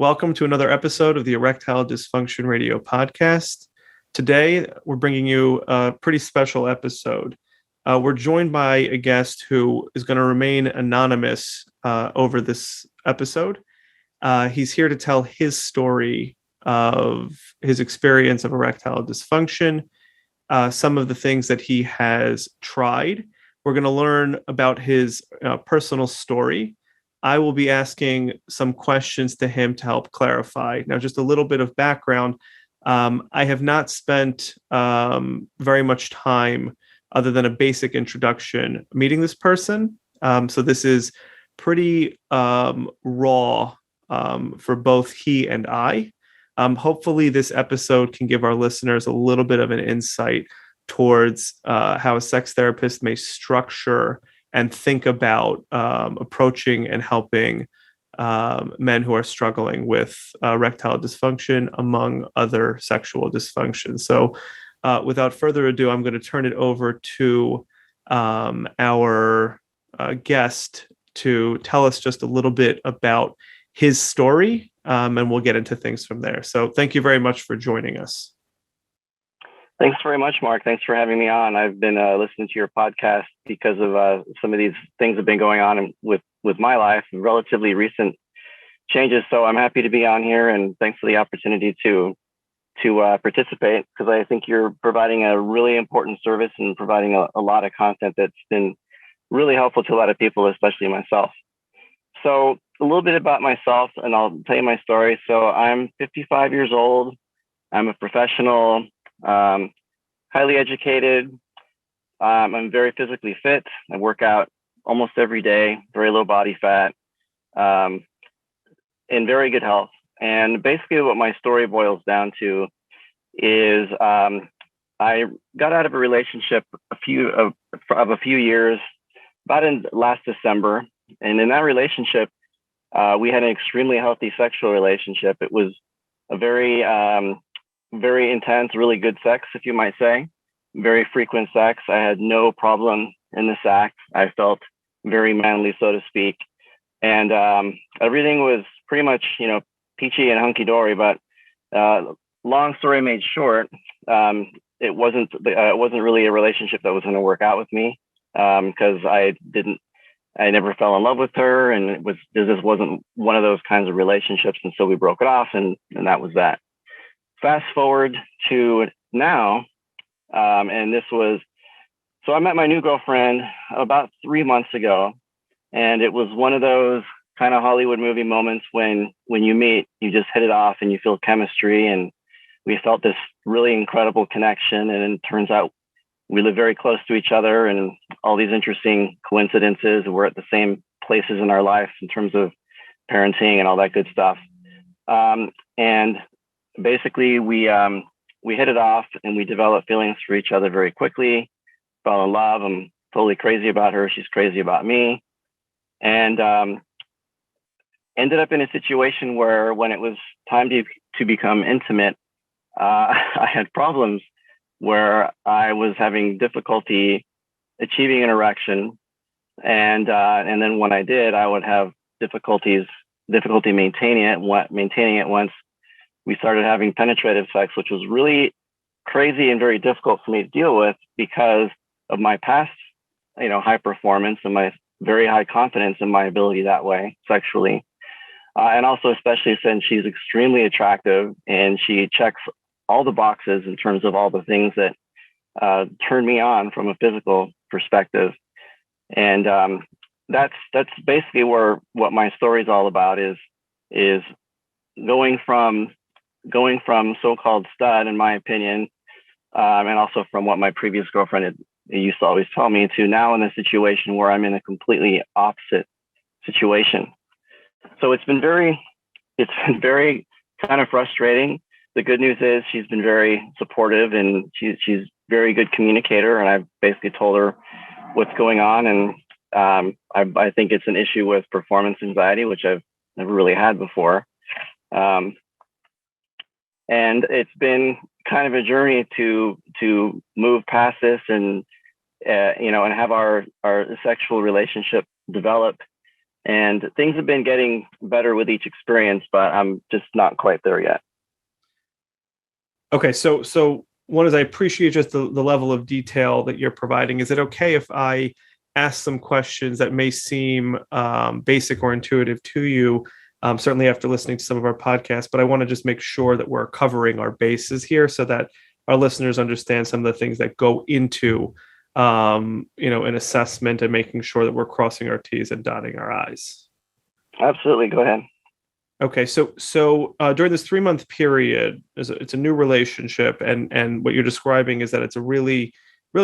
Welcome to another episode of the Erectile Dysfunction Radio Podcast. Today, we're bringing you a pretty special episode. We're joined by a guest who is going to remain anonymous over this episode. He's here to tell his story of his experience of erectile dysfunction, some of the things that he has tried. We're going to learn about his personal story. I will be asking some questions to him to help clarify. Now, just a little bit of background. I have not spent very much time other than a basic introduction meeting this person. So this is pretty raw for both he and I. Hopefully this episode can give our listeners a little bit of an insight towards how a sex therapist may structure and think about approaching and helping men who are struggling with erectile dysfunction, among other sexual dysfunctions. So without further ado, I'm going to turn it over to our guest to tell us just a little bit about his story, and we'll get into things from there. So thank you very much for joining us. Thanks very much, Mark. Thanks for having me on. I've been listening to your podcast because of some of these things that have been going on with my life, relatively recent changes. So I'm happy to be on here, and thanks for the opportunity to participate, because I think you're providing a really important service and providing a lot of content that's been really helpful to a lot of people, especially myself. So a little bit about myself, and I'll tell you my story. So I'm 55 years old. I'm a professional. Highly educated. I'm very physically fit. I work out almost every day, very low body fat, in very good health. And basically what my story boils down to is I got out of a relationship a few years, about in last December. And in that relationship, we had an extremely healthy sexual relationship. It was a very intense, really good sex, if you might say, very frequent sex. I had no problem in the sack. I felt very manly, so to speak. And everything was pretty much, peachy and hunky-dory. But long story made short, it wasn't really a relationship that was going to work out with me, because I never fell in love with her, and this wasn't one of those kinds of relationships. And so we broke it off, and that was that. Fast forward to now, and so I met my new girlfriend about 3 months ago, and it was one of those kind of Hollywood movie moments when you meet, you just hit it off and you feel chemistry, and we felt this really incredible connection. And it turns out we live very close to each other, and all these interesting coincidences. We're at the same places in our life in terms of parenting and all that good stuff. And basically, we hit it off, and we developed feelings for each other very quickly. Fell in love. I'm totally crazy about her. She's crazy about me, and ended up in a situation where, when it was time to become intimate, I had problems where I was having difficulty achieving an erection, and then when I did, I would have difficulty maintaining it once we started having penetrative sex, which was really crazy and very difficult for me to deal with because of my past, high performance and my very high confidence in my ability that way sexually. And also, especially since she's extremely attractive and she checks all the boxes in terms of all the things that turn me on from a physical perspective. And that's basically what my story is all about, is going from so-called stud, in my opinion, and also from what my previous girlfriend used to always tell me, to now in a situation where I'm in a completely opposite situation. So it's been very kind of frustrating. The good news is she's been very supportive, and she's very good communicator. And I've basically told her what's going on. And I think it's an issue with performance anxiety, which I've never really had before. And it's been kind of a journey to move past this and and have our sexual relationship develop And things have been getting better with each experience, but I'm just not quite there yet. Okay, so one is I appreciate just the level of detail that you're providing. Is it okay if I ask some questions that may seem basic or intuitive to you? Certainly after listening to some of our podcasts, but I want to just make sure that we're covering our bases here so that our listeners understand some of the things that go into an assessment and making sure that we're crossing our T's and dotting our I's. Absolutely, go ahead. Okay, so during this 3-month period, it's a new relationship, and what you're describing is that it's a really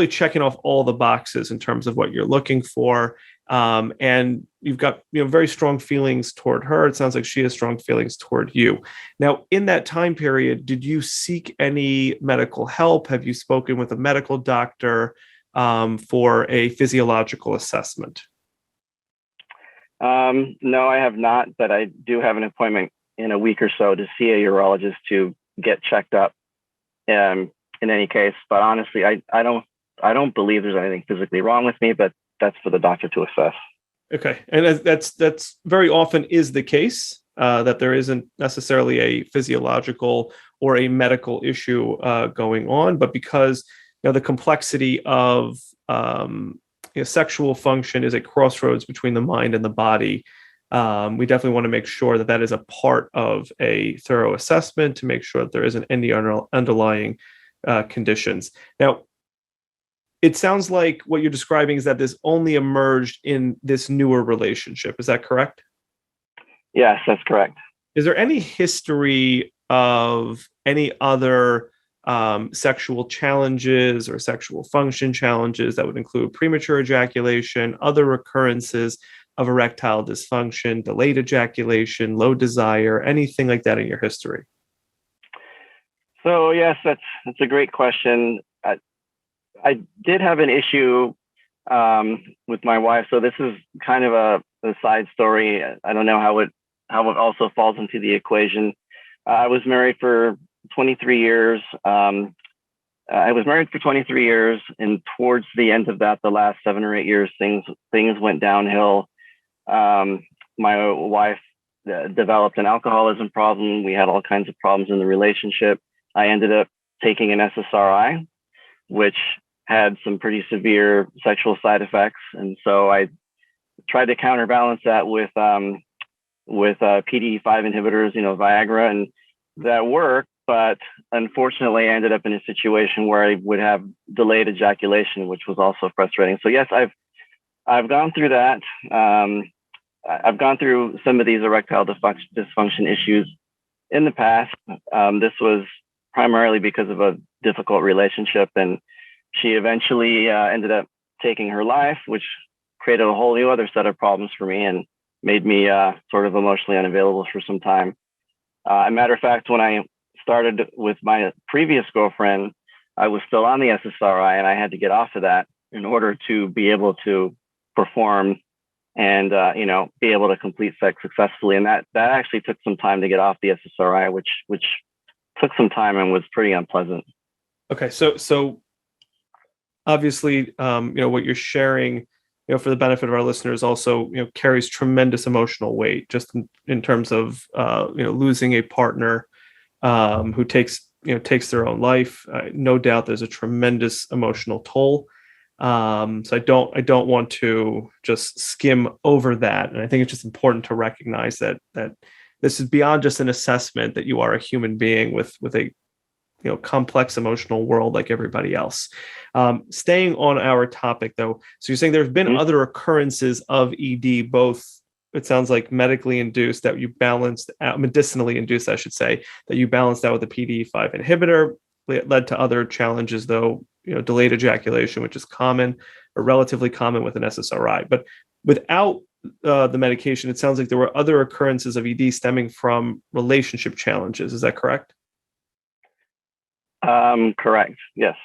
checking off all the boxes in terms of what you're looking for, and you've got very strong feelings toward her. It sounds like she has strong feelings toward you. Now, in that time period, did you seek any medical help? Have you spoken with a medical doctor for a physiological assessment? No, I have not, but I do have an appointment in a week or so to see a urologist to get checked up. In any case, but honestly, I don't believe there's anything physically wrong with me, but that's for the doctor to assess. Okay, and that's very often is the case that there isn't necessarily a physiological or a medical issue going on, but because the complexity of sexual function is a crossroads between the mind and the body. We definitely want to make sure that is a part of a thorough assessment to make sure that there isn't any underlying conditions. Now, it sounds like what you're describing is that this only emerged in this newer relationship. Is that correct? Yes, that's correct. Is there any history of any other sexual challenges or sexual function challenges that would include premature ejaculation, other recurrences of erectile dysfunction, delayed ejaculation, low desire, anything like that in your history? So yes, that's a great question. I did have an issue with my wife. So this is kind of a side story. I don't know how it also falls into the equation. I was married for 23 years. And towards the end of that, the last 7 or 8 years, things went downhill. My wife developed an alcoholism problem. We had all kinds of problems in the relationship. I ended up taking an SSRI, which had some pretty severe sexual side effects, and so I tried to counterbalance that with PDE5 inhibitors, Viagra, and that worked. But unfortunately, I ended up in a situation where I would have delayed ejaculation, which was also frustrating. So yes, I've gone through that. I've gone through some of these erectile dysfunction issues in the past. This was primarily because of a difficult relationship, and she eventually ended up taking her life, which created a whole new other set of problems for me and made me sort of emotionally unavailable for some time. As a matter of fact, when I started with my previous girlfriend, I was still on the SSRI, and I had to get off of that in order to be able to perform and be able to complete sex successfully. And that actually took some time to get off the SSRI, which took some time and was pretty unpleasant. Okay, so obviously, what you're sharing, for the benefit of our listeners, also carries tremendous emotional weight, just in terms of losing a partner who takes their own life. No doubt, there's a tremendous emotional toll. So I don't want to just skim over that, and I think it's just important to recognize that this is beyond just an assessment, that you are a human being with a complex emotional world like everybody else. Staying on our topic, though, so you're saying there's been other occurrences of ED, both, it sounds like, medically induced, that you balanced out, medicinally induced, I should say, that you balanced out with a PDE5 inhibitor. It led to other challenges, though, delayed ejaculation, which is common or relatively common with an SSRI. But without the medication, it sounds like there were other occurrences of ED stemming from relationship challenges. Is that correct? Correct. Yes.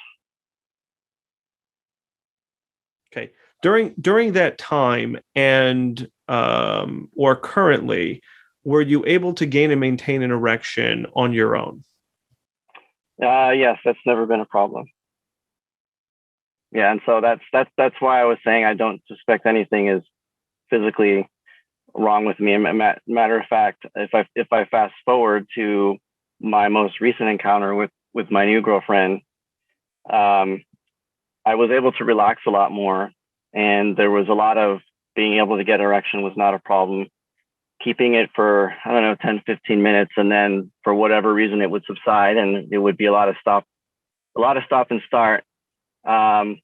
Okay. During that time and or currently, were you able to gain and maintain an erection on your own? Yes, that's never been a problem. Yeah, and so that's why I was saying I don't suspect anything is physically wrong with me. Matter of fact, if I fast forward to my most recent encounter with my new girlfriend, I was able to relax a lot more, and there was a lot of being able to get erection was not a problem. Keeping it for, I don't know, 10, 15 minutes, and then for whatever reason it would subside, and it would be a lot of stop and start. What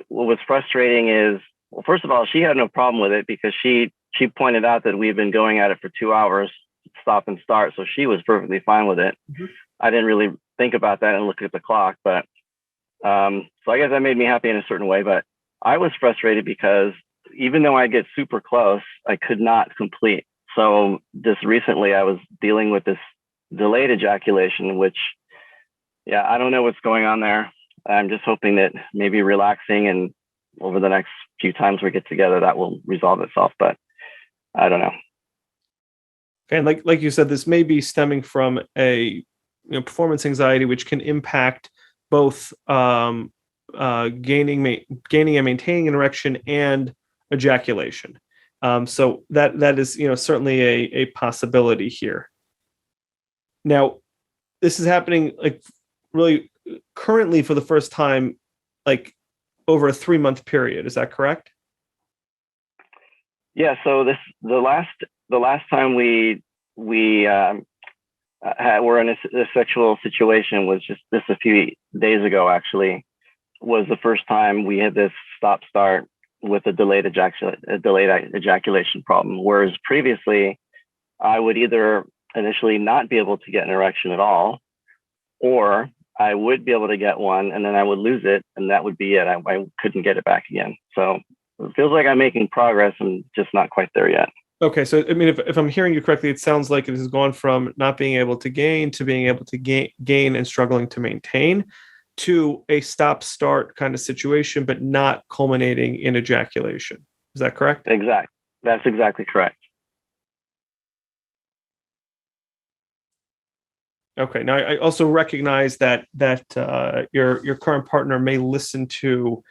was frustrating is, well, first of all, she had no problem with it because she pointed out that we've been going at it for 2 hours, stop and start. So she was perfectly fine with it. Mm-hmm. I didn't really think about that and look at the clock, but so I guess that made me happy in a certain way. But I was frustrated because even though I get super close, I could not complete. So just recently I was dealing with this delayed ejaculation, which, yeah, I don't know what's going on there. I'm just hoping that maybe relaxing and over the next few times we get together, that will resolve itself, but I don't know. And like you said, this may be stemming from a performance anxiety, which can impact both gaining and maintaining an erection and ejaculation. So that is certainly a possibility here. Now, this is happening like really currently for the first time, like over a 3-month period. Is that correct? Yeah. So the last time we were in a sexual situation was just this a few days ago. Actually, was the first time we had this stop start with a delayed ejaculation problem. Whereas previously, I would either initially not be able to get an erection at all, or I would be able to get one and then I would lose it, and that would be it. I couldn't get it back again. So it feels like I'm making progress. I'm just not quite there yet. Okay. So, I mean, if I'm hearing you correctly, it sounds like it has gone from not being able to gain to being able to gain and struggling to maintain to a stop-start kind of situation, but not culminating in ejaculation. Is that correct? Exactly. That's exactly correct. Okay. Now, I also recognize that your current partner may listen to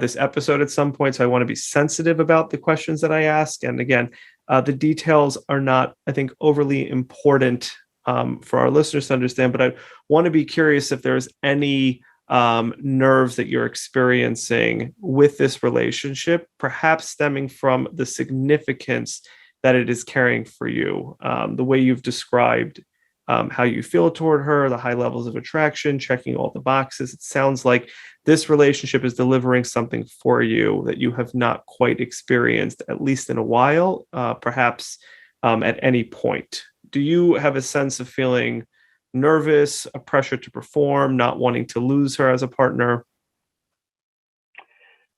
this episode at some point, so I want to be sensitive about the questions that I ask. And again, the details are not, I think, overly important for our listeners to understand, but I want to be curious if there's any nerves that you're experiencing with this relationship, perhaps stemming from the significance that it is carrying for you, the way you've described how you feel toward her, the high levels of attraction, checking all the boxes. It sounds like this relationship is delivering something for you that you have not quite experienced, at least in a while, perhaps at any point. Do you have a sense of feeling nervous, a pressure to perform, not wanting to lose her as a partner?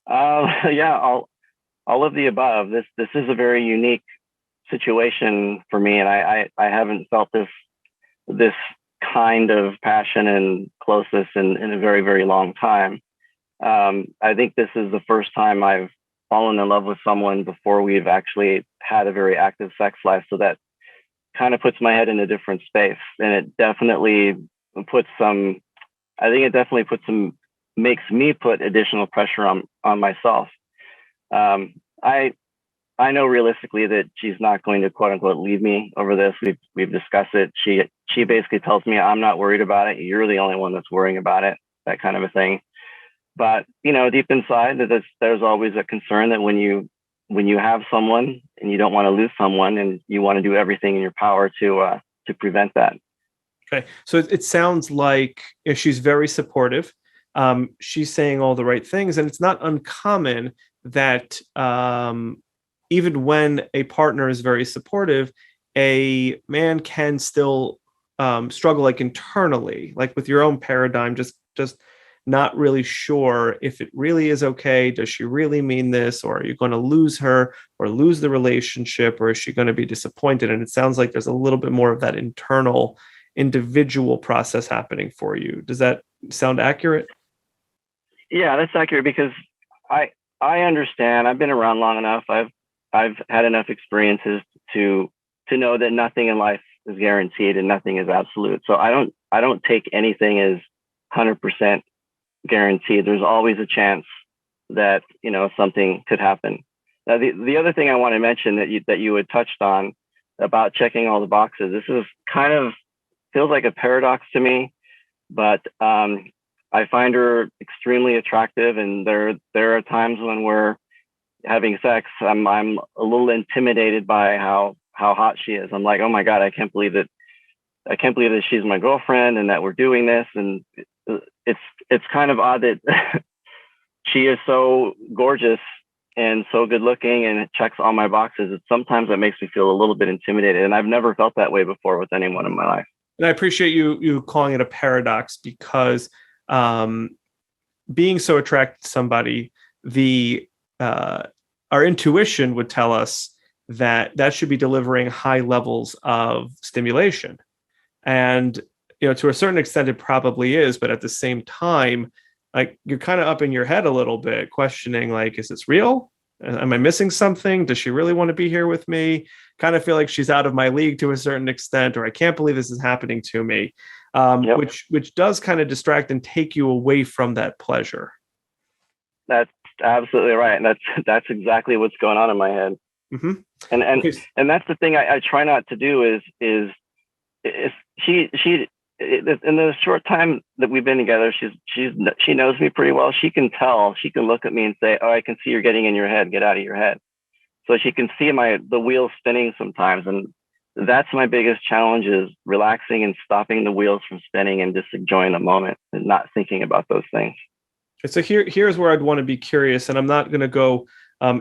Yeah, all of the above. This is a very unique situation for me, and I haven't felt this kind of passion and closeness in a very, very long time. I think this is the first time I've fallen in love with someone before we've actually had a very active sex life. So that kind of puts my head in a different space. And it definitely makes me put additional pressure on myself. I know realistically that she's not going to quote unquote leave me over this. We've discussed it. She basically tells me, I'm not worried about it. You're the only one that's worrying about it, that kind of a thing. But, deep inside there's always a concern that when you have someone and you don't want to lose someone, and you want to do everything in your power to prevent that. Okay. So it sounds like she's very supportive. She's saying all the right things, and it's not uncommon that, even when a partner is very supportive, a man can still struggle like internally, like with your own paradigm, just not really sure if it really is okay. Does she really mean this? Or are you going to lose her or lose the relationship? Or is she going to be disappointed? And it sounds like there's a little bit more of that internal individual process happening for you. Does that sound accurate? Yeah, that's accurate, because I understand. I've been around long enough. I've had enough experiences to know that nothing in life is guaranteed and nothing is absolute. So I don't take anything as 100% guaranteed. There's always a chance that something could happen. Now, the other thing I want to mention that you had touched on about checking all the boxes, this is kind of feels like a paradox to me, but I find her extremely attractive, and there are times when we're having sex, I'm a little intimidated by how hot she is. I'm like, oh my God, I can't believe that she's my girlfriend and that we're doing this. And it's kind of odd that she is so gorgeous and so good looking and it checks all my boxes. Sometimes that makes me feel a little bit intimidated, and I've never felt that way before with anyone in my life. And I appreciate you calling it a paradox, because being so attracted to somebody, our intuition would tell us that should be delivering high levels of stimulation. And, to a certain extent, it probably is. But at the same time, like, you're kind of up in your head a little bit, questioning, like, is this real? Am I missing something? Does she really want to be here with me? Kind of feel like she's out of my league to a certain extent, or I can't believe this is happening to me, Yep. which does kind of distract and take you away from that pleasure. That's absolutely right. And that's exactly what's going on in my head. Mm-hmm. And that's the thing I try not to do is she in the short time that we've been together, she knows me pretty well. She can look at me and say, oh, I can see you're getting in your head, get out of your head. So she can see the wheels spinning sometimes. And that's my biggest challenge, is relaxing and stopping the wheels from spinning and just enjoying the moment and not thinking about those things. So here's where I'd want to be curious, and I'm not going to go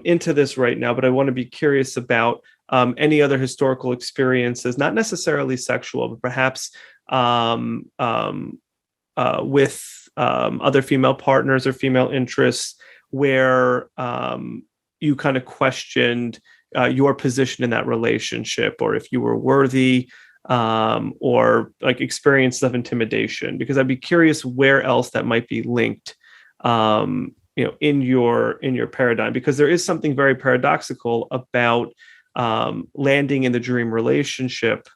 into this right now, but I want to be curious about any other historical experiences, not necessarily sexual, but perhaps with other female partners or female interests, where you kind of questioned your position in that relationship, or if you were worthy, or like experiences of intimidation, because I'd be curious where else that might be linked, in your paradigm, because there is something very paradoxical about landing in the dream relationship,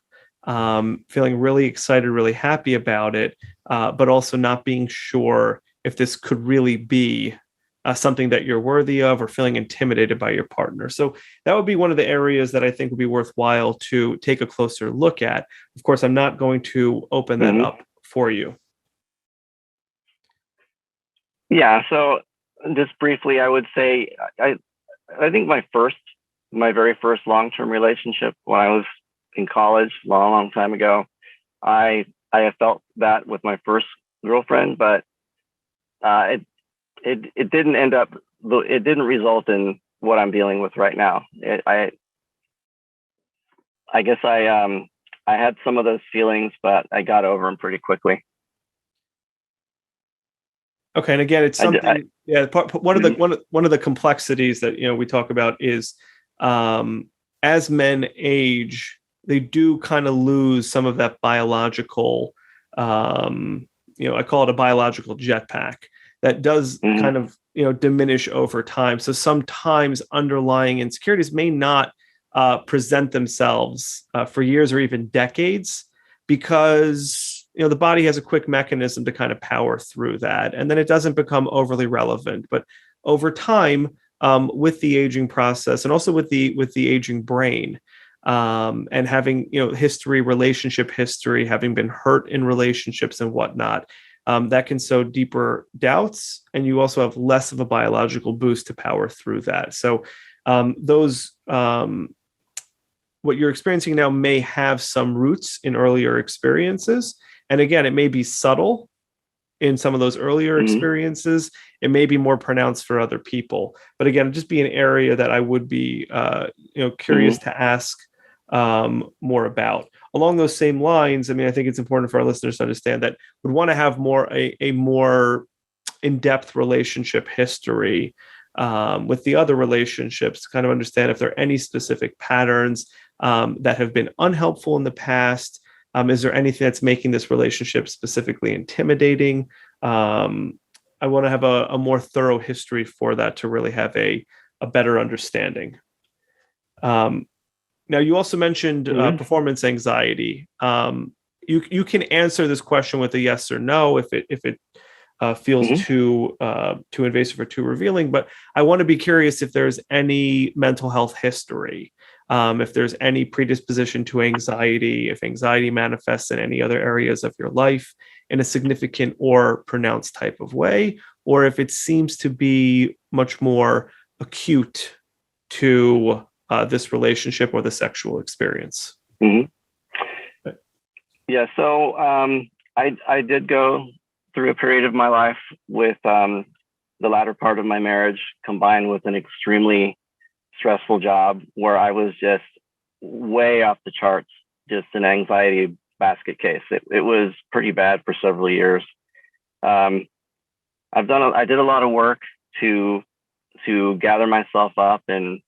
feeling really excited, really happy about it, but also not being sure if this could really be something that you're worthy of, or feeling intimidated by your partner. So that would be one of the areas that I think would be worthwhile to take a closer look at. Of course, I'm not going to open that up for you. Yeah. So just briefly, I would say, I think my very first long-term relationship, when I was in college, long time ago, I have felt that with my first girlfriend, but it didn't result in what I'm dealing with right now. I guess I had some of those feelings, but I got over them pretty quickly. Okay, and again, it's something. One of the complexities that we talk about is, as men age, they do kind of lose some of that biological. I call it a biological jetpack that does kind of diminish over time. So sometimes underlying insecurities may not present themselves for years or even decades, because the body has a quick mechanism to kind of power through that, and then it doesn't become overly relevant. But over time, with the aging process, and also with the aging brain, and having relationship history, having been hurt in relationships and whatnot, that can sow deeper doubts, and you also have less of a biological boost to power through that. So what you're experiencing now may have some roots in earlier experiences. And again, it may be subtle in some of those earlier experiences. It may be more pronounced for other people. But again, it'd just be an area that I would be curious to ask more about. Along those same lines, I mean, I think it's important for our listeners to understand that we'd want to have a more in-depth relationship history with the other relationships, to kind of understand if there are any specific patterns that have been unhelpful in the past. Is there anything that's making this relationship specifically intimidating? I want to have a more thorough history for that, to really have a better understanding. Now, you also mentioned performance anxiety. You can answer this question with a yes or no if it feels too invasive or too revealing. But I want to be curious if there's any mental health history, if there's any predisposition to anxiety, if anxiety manifests in any other areas of your life in a significant or pronounced type of way, or if it seems to be much more acute to this relationship or the sexual experience. Yeah, so I did go through a period of my life with the latter part of my marriage combined with an extremely stressful job where I was just way off the charts, just an anxiety basket case. It was pretty bad for several years. I did a lot of work to gather myself up and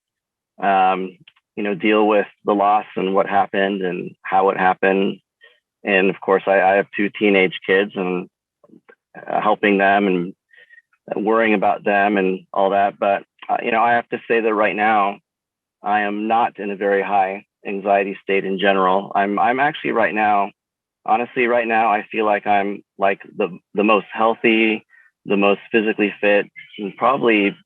deal with the loss and what happened and how it happened. And of course, I have 2 teenage kids, and helping them and worrying about them and all that. But, I have to say that right now, I am not in a very high anxiety state in general. I'm actually right now, honestly, right now, I feel like I'm like the most healthy, the most physically fit, and probably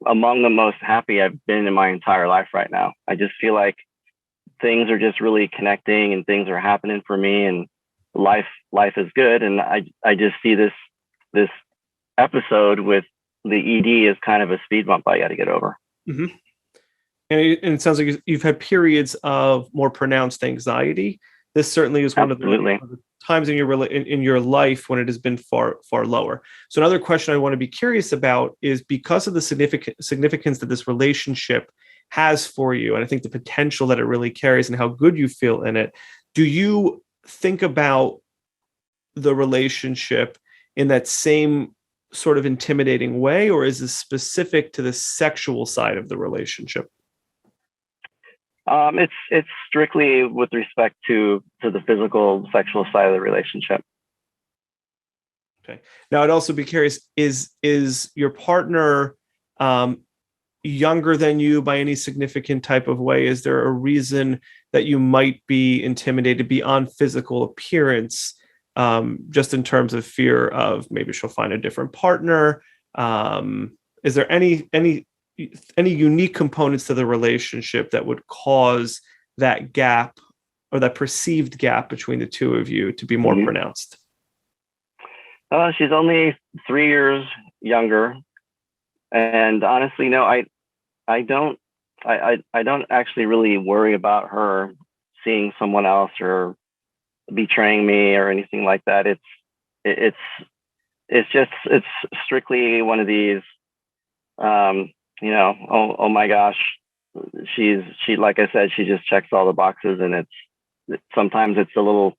among the most happy I've been in my entire life right now. I just feel like things are just really connecting and things are happening for me, and life is good. And I just see this episode with the ED as kind of a speed bump I got to get over. Mm-hmm. And it sounds like you've had periods of more pronounced anxiety. This certainly is one of the times in your life when it has been far, far lower. So another question I want to be curious about is, because of the significance that this relationship has for you, and I think the potential that it really carries and how good you feel in it, do you think about the relationship in that same sort of intimidating way, or is this specific to the sexual side of the relationship? It's strictly with respect to the physical sexual side of the relationship. Okay. Now, I'd also be curious, is your partner younger than you by any significant type of way? Is there a reason that you might be intimidated beyond physical appearance, just in terms of fear of maybe she'll find a different partner? Is there any unique components to the relationship that would cause that gap or that perceived gap between the two of you to be more pronounced? She's only 3 years younger. And honestly, no, I don't actually really worry about her seeing someone else or betraying me or anything like that. It's strictly one of these, oh my gosh, she, like I said, she just checks all the boxes, and sometimes the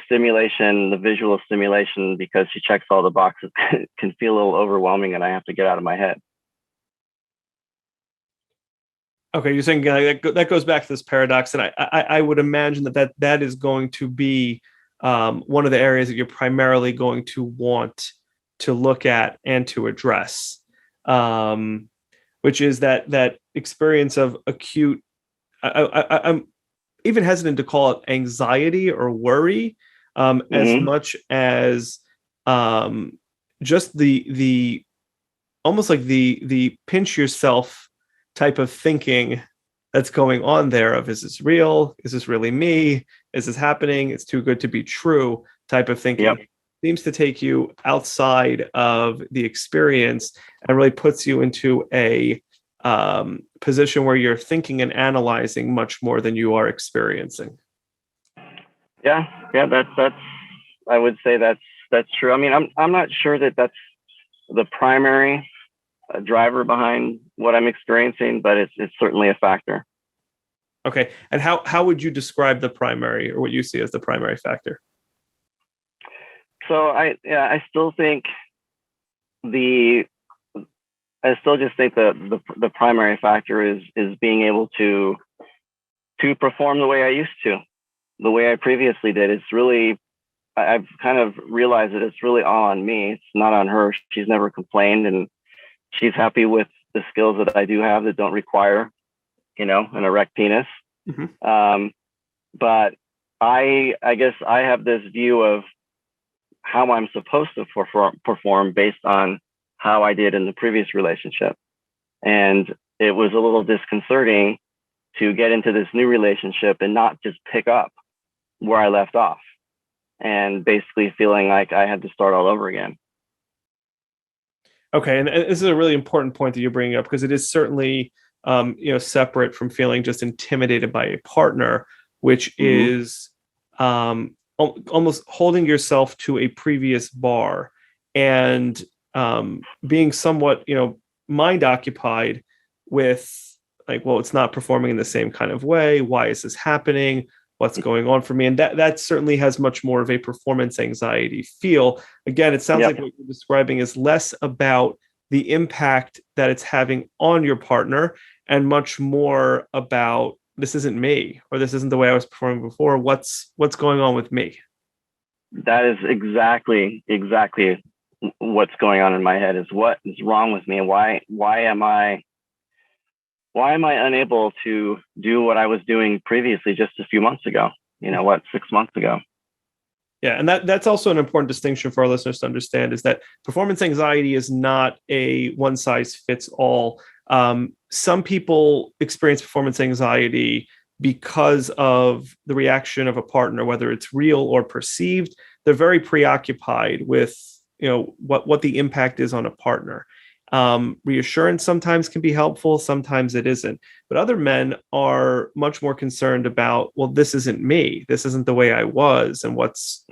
stimulation, the visual stimulation, because she checks all the boxes, can feel a little overwhelming, and I have to get out of my head. Okay, you're saying that goes back to this paradox, and I would imagine that is going to be one of the areas that you're primarily going to want to look at and to address, which is that experience of acute. I'm even hesitant to call it anxiety or worry, as much as just the almost like the pinch yourself type of thinking that's going on there of, is this real? Is this really me? Is this happening? It's too good to be true type of thinking. Yep. Seems to take you outside of the experience and really puts you into a position where you're thinking and analyzing much more than you are experiencing. Yeah, that's I would say that's true. I mean, I'm not sure that that's the primary driver behind what I'm experiencing, but it's certainly a factor. Okay, and how would you describe the primary, or what you see as the primary factor? So I still think the primary factor is being able to perform the way I used to, the way I previously did. It's really, I've kind of realized that it's really all on me. It's not on her. She's never complained, and she's happy with the skills that I do have that don't require, an erect penis. But I guess I have this view of how I'm supposed to perform based on how I did in the previous relationship. And it was a little disconcerting to get into this new relationship and not just pick up where I left off, and basically feeling like I had to start all over again. Okay, and this is a really important point that you're bringing up, because it is certainly separate from feeling just intimidated by a partner, which is almost holding yourself to a previous bar and being somewhat mind occupied with, like, well, it's not performing in the same kind of way. Why is this happening? What's going on for me? And that certainly has much more of a performance anxiety feel. Again, it sounds like what you're describing is less about the impact that it's having on your partner and much more about, this isn't me, or this isn't the way I was performing before. What's going on with me? That is exactly what's going on in my head, is what is wrong with me, and why am I unable to do what I was doing previously just a few months ago? 6 months ago. Yeah, and that's also an important distinction for our listeners to understand, is that performance anxiety is not a one size fits all. Some people experience performance anxiety because of the reaction of a partner, whether it's real or perceived. They're very preoccupied with what the impact is on a partner. Reassurance sometimes can be helpful, sometimes it isn't. But other men are much more concerned about, well, this isn't me. This isn't the way I was, and what's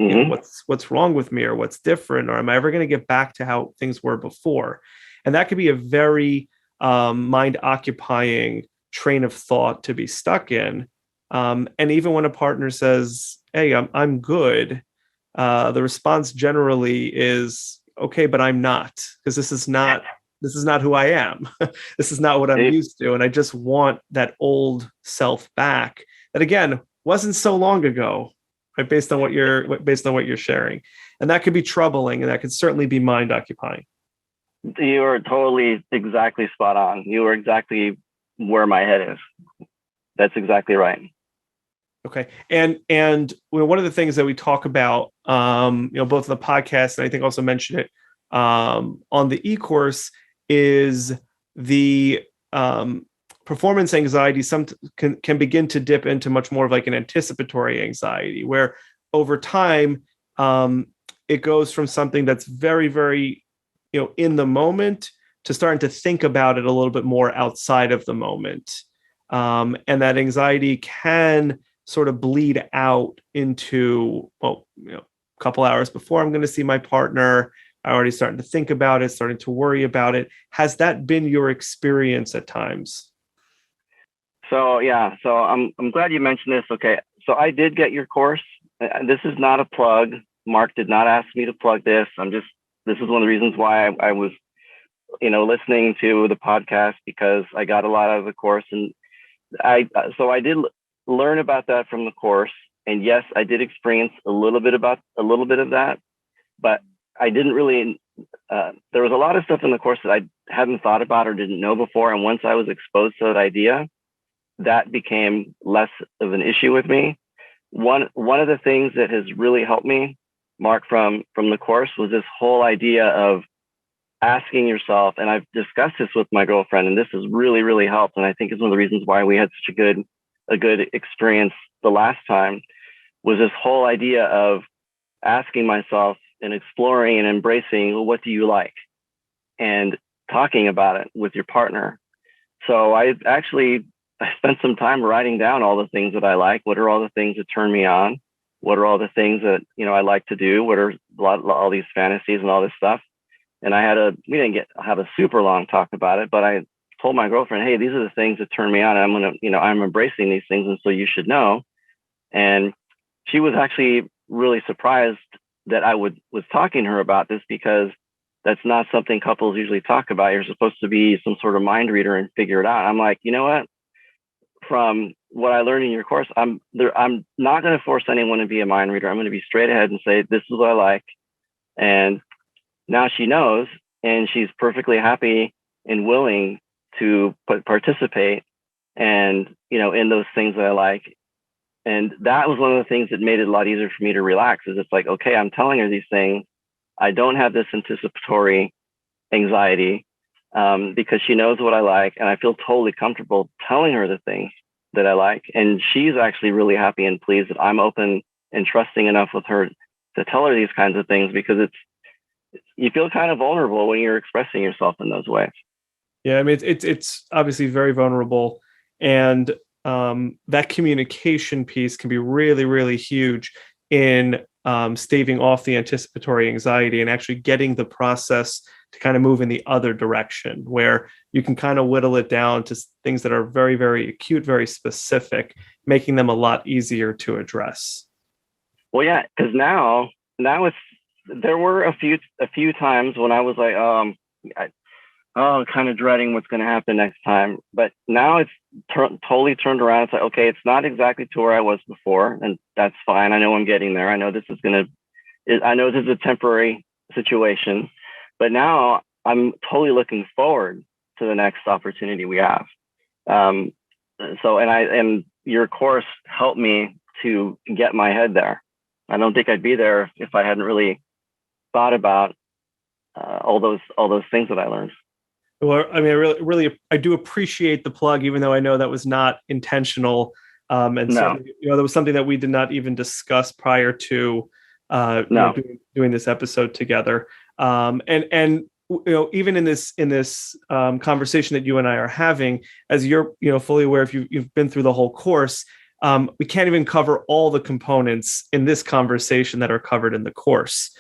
wrong with me, or what's different, or am I ever going to get back to how things were before? And that could be a very mind-occupying train of thought to be stuck in. And even when a partner says, "Hey, I'm good," the response generally is, "Okay, but I'm not, because this is not who I am. This is not what I'm used to. And I just want that old self back that, again, wasn't so long ago," right? Based on what you're sharing. And that could be troubling, and that could certainly be mind occupying. You are totally exactly spot on. You are exactly where my head is. That's exactly right. Okay. And one of the things that we talk about, both in the podcast, and I think also mention it on the e-course, is the performance anxiety can begin to dip into much more of like an anticipatory anxiety, where over time it goes from something that's very, very, in the moment, to starting to think about it a little bit more outside of the moment. And that anxiety can sort of bleed out into, a couple hours before I'm going to see my partner, I already starting to think about it, starting to worry about it. Has that been your experience at times? So I'm glad you mentioned this. Okay, so I did get your course. This is not a plug. Mark did not ask me to plug this. This is one of the reasons why I was, listening to the podcast, because I got a lot out of the course, and I did learn about that from the course. And yes, I did experience a little bit of that, but I didn't really, there was a lot of stuff in the course that I hadn't thought about or didn't know before. And once I was exposed to that idea, that became less of an issue with me. One of the things that has really helped me, Mark, from the course, was this whole idea of asking yourself, and I've discussed this with my girlfriend, and this has really, really helped. And I think it's one of the reasons why we had such a good experience the last time, was this whole idea of asking myself and exploring and embracing, well, what do you like? And talking about it with your partner. So I spent some time writing down all the things that I like. What are all the things that turn me on? What are all the things that, I like to do? What are all these fantasies and all this stuff? And we didn't have a super long talk about it, but I told my girlfriend, hey, these are the things that turn me on. And I'm embracing these things. And so you should know. And she was actually really surprised that I was talking to her about this, because that's not something couples usually talk about. You're supposed to be some sort of mind reader and figure it out. I'm like, you know what? From what I learned in your course, I'm not going to force anyone to be a mind reader. I'm going to be straight ahead and say, this is what I like. And now she knows, and she's perfectly happy and willing to participate and, in those things that I like. And that was one of the things that made it a lot easier for me to relax. Is it's like, okay, I'm telling her these things. I don't have this anticipatory anxiety because she knows what I like, and I feel totally comfortable telling her the things that I like. And she's actually really happy and pleased that I'm open and trusting enough with her to tell her these kinds of things, because you feel kind of vulnerable when you're expressing yourself in those ways. Yeah, I mean, it's obviously very vulnerable, and that communication piece can be really, really huge in staving off the anticipatory anxiety and actually getting the process to kind of move in the other direction, where you can kind of whittle it down to things that are very, very acute, very specific, making them a lot easier to address. Well, yeah, because now there were a few times when I was like, kind of dreading what's going to happen next time. But now it's totally turned around. It's like, okay, it's not exactly to where I was before, and that's fine. I know I'm getting there. I know this is a temporary situation, but now I'm totally looking forward to the next opportunity we have. And your course helped me to get my head there. I don't think I'd be there if I hadn't really thought about all those things that I learned. Well, I mean, I do appreciate the plug, even though I know that was not intentional. Certainly, that was something that we did not even discuss prior to doing this episode together. Even in this conversation that you and I are having, as you're fully aware, if you've been through the whole course, we can't even cover all the components in this conversation that are covered in the course.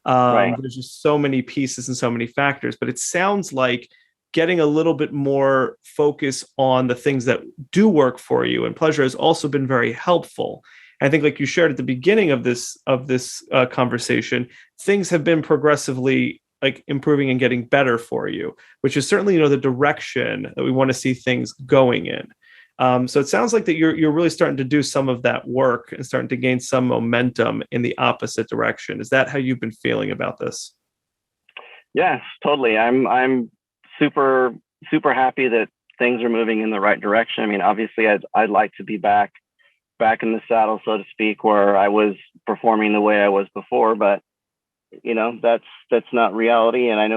Right. There's just so many pieces and so many factors, but it sounds like getting a little bit more focus on the things that do work for you and pleasure has also been very helpful. I think, like you shared at the beginning of this conversation, things have been progressively like improving and getting better for you, which is certainly the direction that we want to see things going in. So it sounds like that you're really starting to do some of that work and starting to gain some momentum in the opposite direction. Is that how you've been feeling about this? Yes, totally. I'm super, super happy that things are moving in the right direction. I mean, obviously I'd like to be back in the saddle, so to speak, where I was performing the way I was before, but that's not reality. And I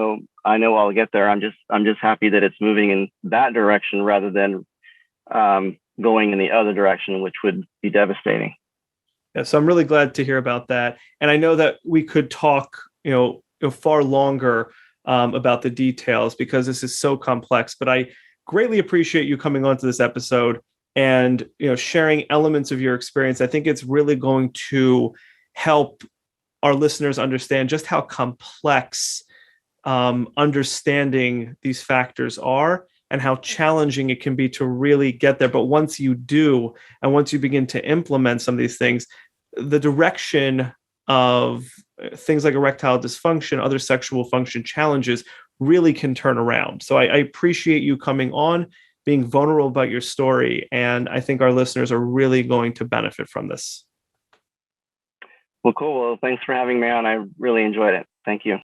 know I'll get there. I'm just happy that it's moving in that direction rather than going in the other direction, which would be devastating. Yeah, so I'm really glad to hear about that. And I know that we could talk, far longer about the details because this is so complex, but I greatly appreciate you coming onto this episode and, sharing elements of your experience. I think it's really going to help our listeners understand just how complex understanding these factors are and how challenging it can be to really get there. But once you do, and once you begin to implement some of these things, the direction of things like erectile dysfunction, other sexual function challenges really can turn around. So I appreciate you coming on, being vulnerable about your story, and I think our listeners are really going to benefit from this. Well, cool. Well, thanks for having me on. I really enjoyed it. Thank you.